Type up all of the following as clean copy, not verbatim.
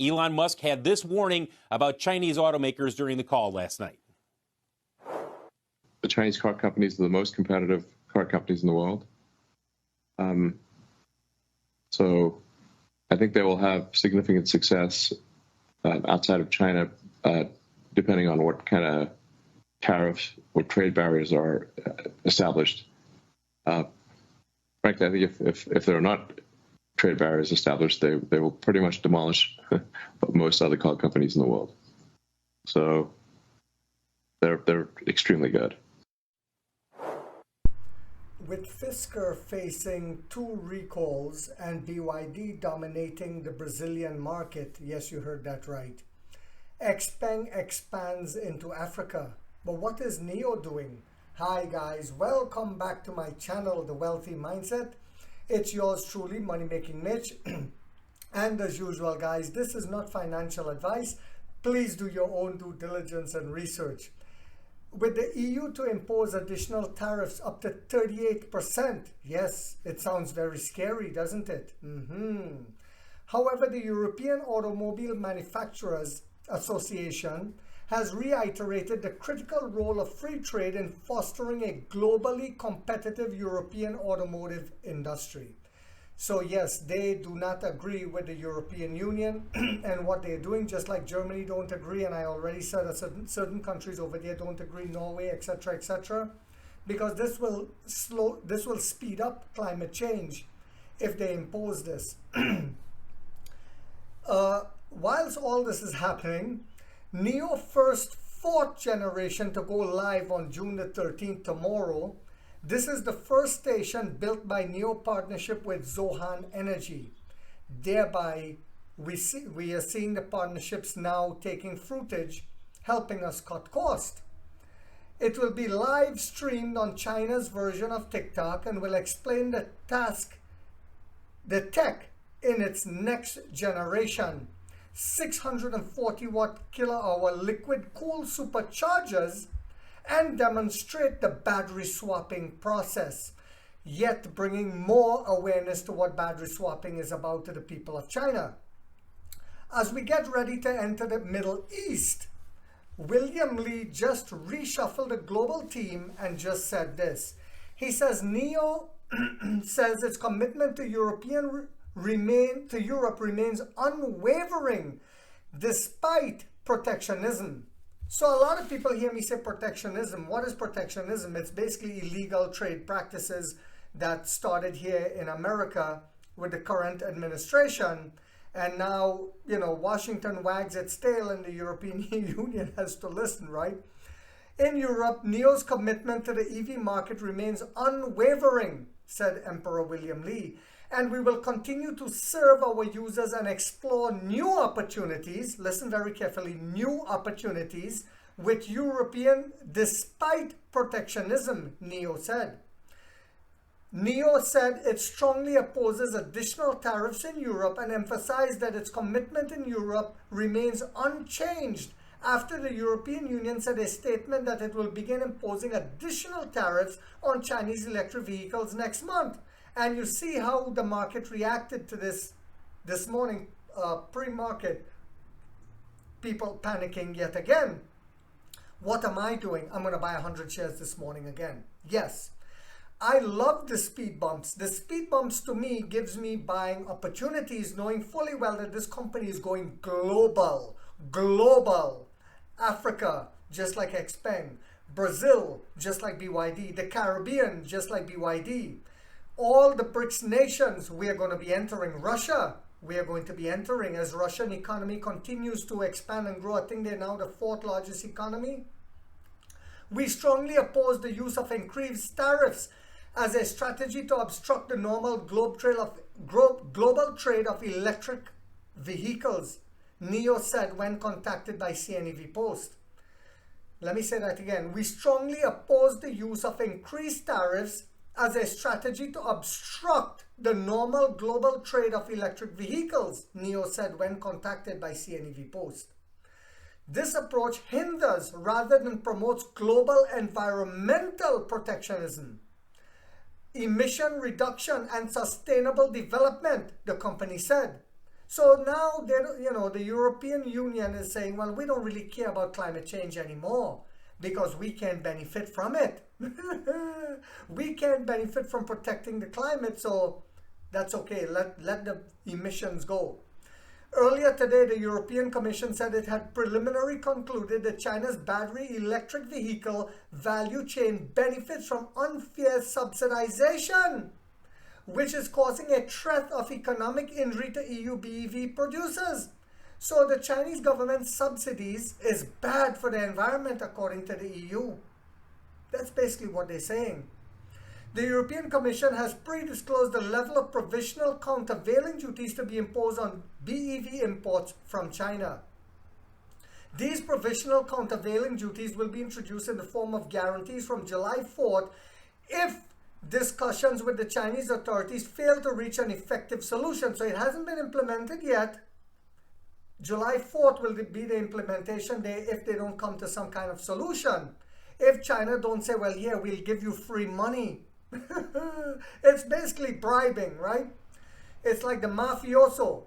Elon Musk had this warning about Chinese automakers during the call last night. The Chinese car companies are the most competitive car companies in the world. So I think they will have significant success outside of China, depending on what kind of tariffs or trade barriers are established. Frankly, I think if there are not trade barriers established, they will pretty much demolish most other car companies in the world. So they're extremely good. With Fisker facing 2 recalls and BYD dominating the Brazilian market, yes, you heard that right, XPeng expands into Africa. But what is NIO doing? Hi guys, welcome back to my channel, The Wealthy Mindset. It's yours truly, Money Making Mitch. And as usual guys, this is not financial advice. Please do your own due diligence and research. With the EU to impose additional tariffs up to 38%, yes, it sounds very scary, doesn't it? However, the European Automobile Manufacturers Association has reiterated the critical role of free trade in fostering a globally competitive European automotive industry. So yes, they do not agree with the European Union and what they're doing, just like Germany don't agree, and I already said that certain countries over there don't agree, Norway, etc., because this will speed up climate change if they impose this. Whilst all this is happening, NIO first 4th generation to go live on June the 13th tomorrow. This is the first station built by NIO partnership with Zohan Energy. Thereby, we are seeing the partnerships now taking fruitage, helping us cut cost. It will be live streamed on China's version of TikTok and will explain the tech in its next generation. 640 watt kWh liquid cool superchargers and demonstrate the battery swapping process, yet bringing more awareness to what battery swapping is about to the people of China. As we get ready to enter the Middle East, William Li just reshuffled the global team and just said this. He says NIO says its commitment to Europe remains unwavering despite protectionism. So a lot of people hear me say protectionism. What is protectionism? It's basically illegal trade practices that started here in America with the current administration. And now, Washington wags its tail and the European Union has to listen, right? In Europe, NIO's commitment to the EV market remains unwavering, said Emperor William Li. And we will continue to serve our users and explore new opportunities, listen very carefully, new opportunities with European despite protectionism, NIO said. NIO said it strongly opposes additional tariffs in Europe and emphasized that its commitment in Europe remains unchanged after the European Union said a statement that it will begin imposing additional tariffs on Chinese electric vehicles next month. And you see how the market reacted to this morning, pre-market, people panicking yet again. What am I doing? I'm going to buy 100 shares this morning again. Yes, I love the speed bumps. The speed bumps to me gives me buying opportunities, knowing fully well that this company is going global. Africa, just like XPeng. Brazil, just like BYD. The Caribbean, just like BYD. All the BRICS nations, we are going to be entering. Russia, we are going to be entering as Russian economy continues to expand and grow. I think they're now the 4th largest economy. We strongly oppose the use of increased tariffs as a strategy to obstruct the normal global trade of electric vehicles, NIO said when contacted by CNEV Post. Let me say that again. We strongly oppose the use of increased tariffs as a strategy to obstruct the normal global trade of electric vehicles, NIO said when contacted by CNEV Post. This approach hinders rather than promotes global environmental protectionism, emission reduction, and sustainable development, the company said. So now the European Union is saying, well, we don't really care about climate change anymore because we can benefit from it. We can benefit from protecting the climate, so that's okay. Let the emissions go. Earlier today, the European Commission said it had preliminarily concluded that China's battery electric vehicle value chain benefits from unfair subsidization, which is causing a threat of economic injury to EU BEV producers. So the Chinese government's subsidies is bad for the environment, according to the EU. That's basically what they're saying. The European Commission has pre-disclosed the level of provisional countervailing duties to be imposed on BEV imports from China. These provisional countervailing duties will be introduced in the form of guarantees from July 4th if discussions with the Chinese authorities fail to reach an effective solution. So it hasn't been implemented yet. July 4th will be the implementation day if they don't come to some kind of solution. If China don't say, well, yeah, we'll give you free money. It's basically bribing, right? It's like the mafioso.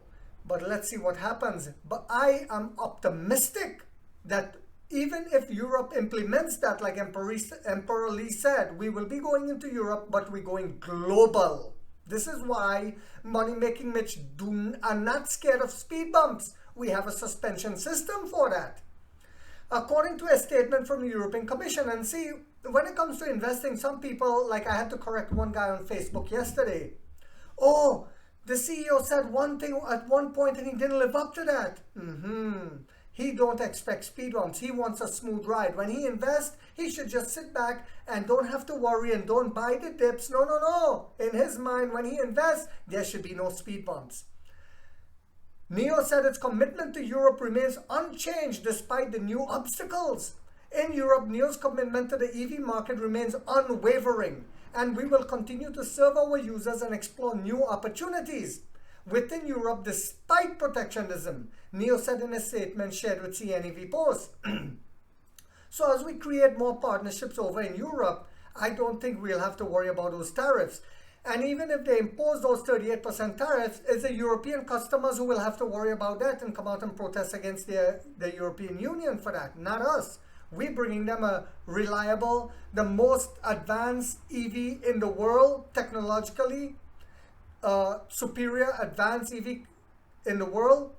But let's see what happens. But I am optimistic that even if Europe implements that, like Emperor Lee said, we will be going into Europe, but we're going global. This is why money-making Mitch are not scared of speed bumps. We have a suspension system for that. According to a statement from the European Commission, and see, when it comes to investing, some people, like I had to correct one guy on Facebook yesterday. Oh, the CEO said one thing at one point and he didn't live up to that. He don't expect speed bumps. He wants a smooth ride. When he invests, he should just sit back and don't have to worry and don't buy the dips. No, no, no. In his mind, when he invests, there should be no speed bumps. NEO said its commitment to Europe remains unchanged despite the new obstacles. In Europe, NEO's commitment to the EV market remains unwavering, and we will continue to serve our users and explore new opportunities within Europe despite protectionism, NEO said in a statement shared with CNEV Post. So as we create more partnerships over in Europe, I don't think we'll have to worry about those tariffs. And even if they impose those 38% tariffs, it's the European customers who will have to worry about that and come out and protest against the European Union for that, not us. We're bringing them a reliable, the most advanced EV in the world, technologically superior, advanced EV in the world,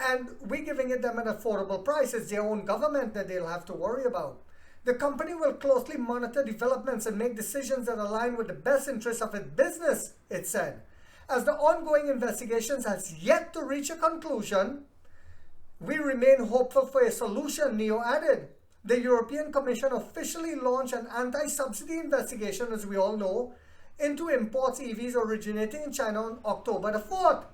and we're giving it them an affordable price. It's their own government that they'll have to worry about. The company will closely monitor developments and make decisions that align with the best interests of its business, it said. As the ongoing investigations has yet to reach a conclusion, we remain hopeful for a solution, NEO added. The European Commission officially launched an anti-subsidy investigation, as we all know, into imports EVs originating in China on October the 4th.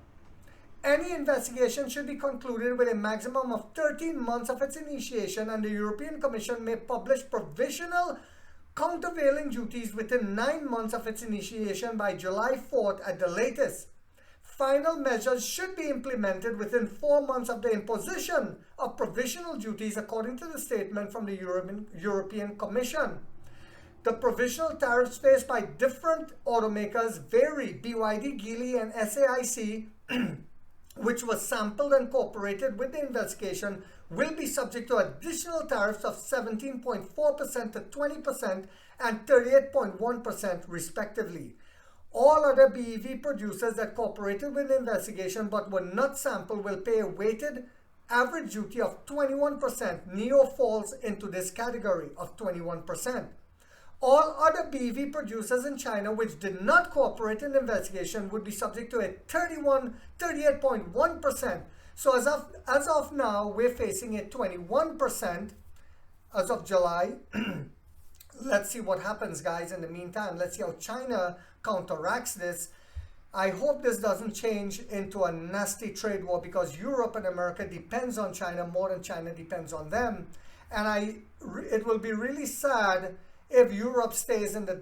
Any investigation should be concluded with a maximum of 13 months of its initiation, and the European Commission may publish provisional countervailing duties within 9 months of its initiation by July 4th at the latest. Final measures should be implemented within 4 months of the imposition of provisional duties, according to the statement from the European Commission. The provisional tariffs faced by different automakers vary. BYD, Geely, and SAIC, which was sampled and incorporated with the investigation, will be subject to additional tariffs of 17.4% to 20% and 38.1% respectively. All other BEV producers that cooperated with the investigation but were not sampled will pay a weighted average duty of 21%. NEO falls into this category of 21%. All other BEV producers in China which did not cooperate in the investigation would be subject to a 38.1%. So as of now, we're facing a 21% as of July. Let's see what happens, guys. In the meantime, let's see how China counteracts this. I hope this doesn't change into a nasty trade war, because Europe and America depends on China more than China depends on them. And it will be really sad if Europe stays in the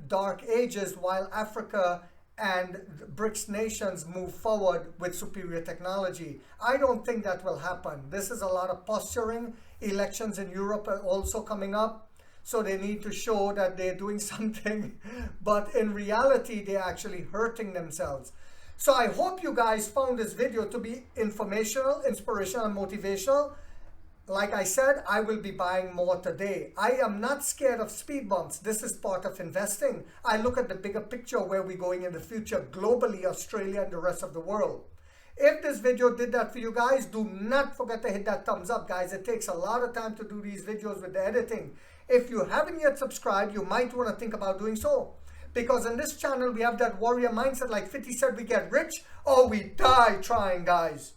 dark ages while Africa and BRICS nations move forward with superior technology. I don't think that will happen. This is a lot of posturing. Elections in Europe are also coming up, so they need to show that they're doing something, but in reality, they're actually hurting themselves. So I hope you guys found this video to be informational, inspirational, and motivational. Like I said, I will be buying more today. I am not scared of speed bumps. This is part of investing. I look at the bigger picture where we're going in the future globally, Australia and the rest of the world. If this video did that for you guys, do not forget to hit that thumbs up, guys. It takes a lot of time to do these videos with the editing. If you haven't yet subscribed, you might want to think about doing so. Because on this channel, we have that warrior mindset. Like 50 said, we get rich or we die trying, guys.